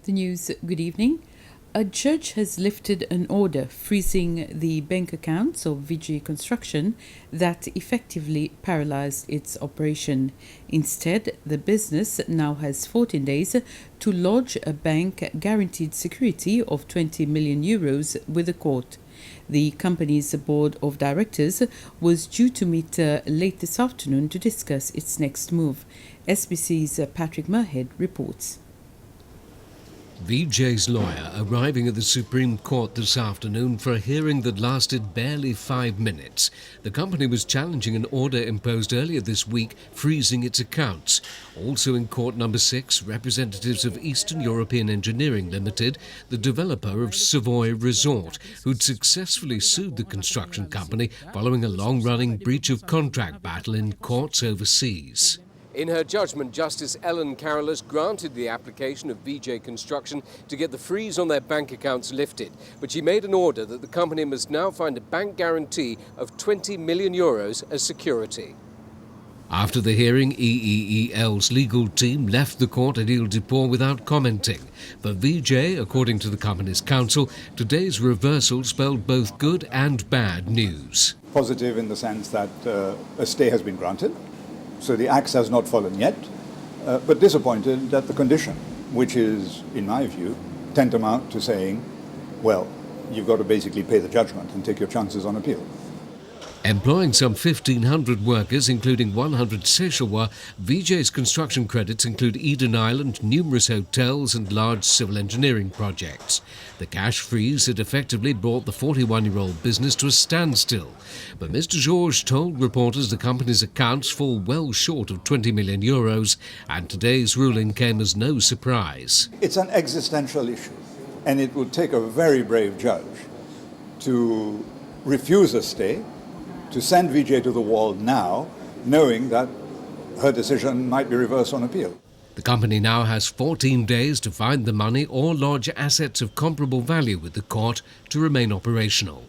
The news, good evening. A judge has lifted an order freezing the bank accounts of VJ Construction that effectively paralyzed its operation. Instead, the business now has 14 days to lodge a bank guaranteed security of 20 million euros with the court. The company's board of directors was due to meet late this afternoon to discuss its next move. SBC's Patrick Merhead reports. VJ's lawyer arriving at the Supreme Court this afternoon for a hearing that lasted barely 5 minutes. The company was challenging an order imposed earlier this week freezing its accounts. Also in court number 6, representatives of Eastern European Engineering Limited, the developer of Savoy Resort, who'd successfully sued the construction company following a long-running breach of contract battle in courts overseas. In her judgment, Justice Ellen Carolus granted the application of VJ Construction to get the freeze on their bank accounts lifted, but she made an order that the company must now find a bank guarantee of 20 million euros as security. After the hearing, EEEL's legal team left the court at Ile-de-Port without commenting. For VJ, according to the company's counsel, today's reversal spelled both good and bad news. Positive in the sense that a stay has been granted. So the axe has not fallen yet, but disappointed that the condition, which is, in my view, tantamount to saying, well, you've got to basically pay the judgment and take your chances on appeal. Employing some 1,500 workers, including 100 Seychellois, VJ's construction credits include Eden Island, numerous hotels and large civil engineering projects. The cash freeze had effectively brought the 41-year-old business to a standstill. But Mr. Georges told reporters the company's accounts fall well short of 20 million euros, and today's ruling came as no surprise. It's an existential issue, and it would take a very brave judge to refuse a stay, to send VJ to the wall now, knowing that her decision might be reversed on appeal. The company now has 14 days to find the money or lodge assets of comparable value with the court to remain operational.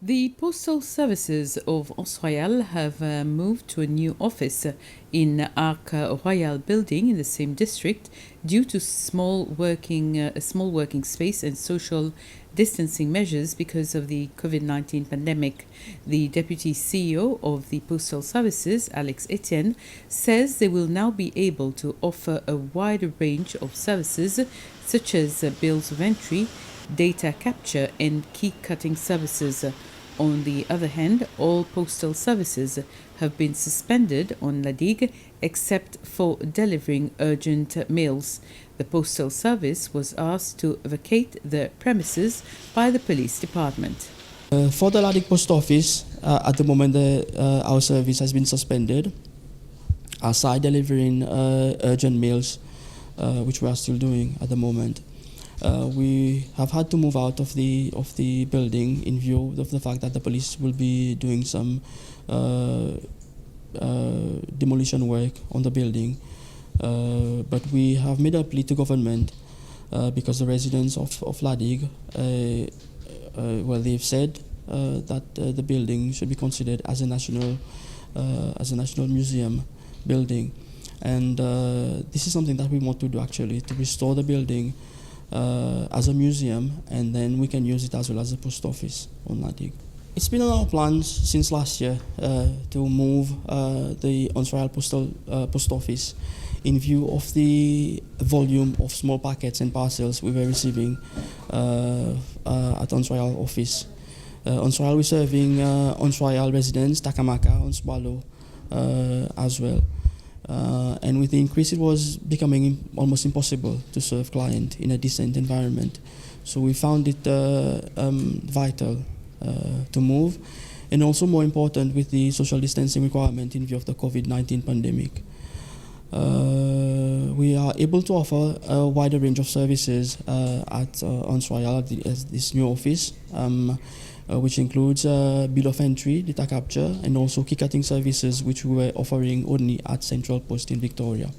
The postal services of Anse Royal have moved to a new office in Arc Royal building in the same district due to a small working space and social distancing measures because of the COVID-19 pandemic. The deputy CEO of the postal services, Alex Etienne, says they will now be able to offer a wider range of services such as bills of entry, data capture and key cutting services. On the other hand, all postal services have been suspended on La Digue except for delivering urgent mails. The postal service was asked to vacate the premises by the police department. For the La Digue post office, at the moment our service has been suspended, aside delivering urgent mails, which we are still doing at the moment. We have had to move out of the building in view of the fact that the police will be doing some demolition work on the building. But we have made a plea to government because the residents of La Digue, they've said that the building should be considered as a national museum building, and this is something that we want to do actually, to restore the building as a museum, and then we can use it as well as a post office on La Digue. It's been on our plans since last year to move the Anse Royal post office in view of the volume of small packets and parcels we were receiving at Anse Royal office. Anse Royal, we're serving Anse Royal residents, Takamaka, Anse Balo as well. And with the increase, it was becoming almost impossible to serve clients in a decent environment. So we found it vital to move, and also more important with the social distancing requirement in view of the COVID-19 pandemic. We are able to offer a wider range of services at Anse Royal at this new office, which includes bill of entry, data capture, and also key cutting services, which we were offering only at Central Post in Victoria.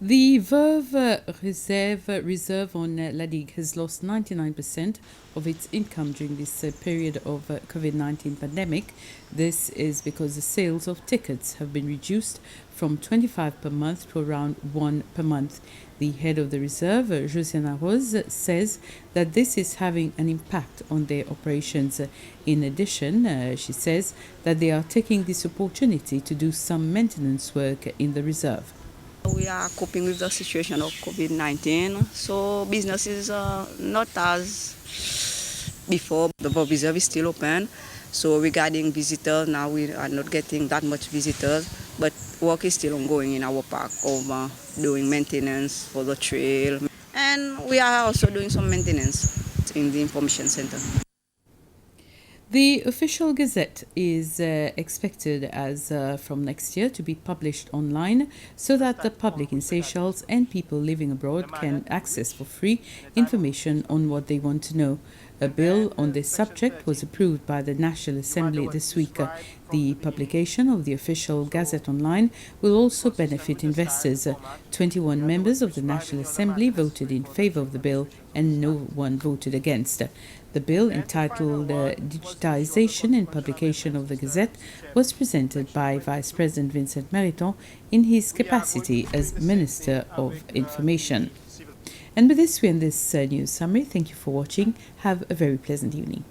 The Verve Reserve on La Ligue has lost 99% of its income during this period of COVID-19 pandemic. This is because the sales of tickets have been reduced from 25 per month to around 1 per month. The head of the reserve, Josiana Rose, says that this is having an impact on their operations. In addition, she says that they are taking this opportunity to do some maintenance work in the reserve. We are coping with the situation of COVID-19, so business is not as before. The Verve Reserve is still open. So regarding visitors, now we are not getting that much visitors, but work is still ongoing in our park of doing maintenance for the trail. And we are also doing some maintenance in the information center. The official gazette is expected as from next year to be published online so that the public in Seychelles and people living abroad can access for free information on what they want to know. A bill on this subject was approved by the National Assembly this week. The publication of the official Gazette online will also benefit investors. 21 members of the National Assembly voted in favor of the bill and no one voted against. The bill, entitled Digitization and Publication of the Gazette, was presented by Vice President Vincent Meriton in his capacity as Minister of Information. And with this, we end this news summary. Thank you for watching. Have a very pleasant evening.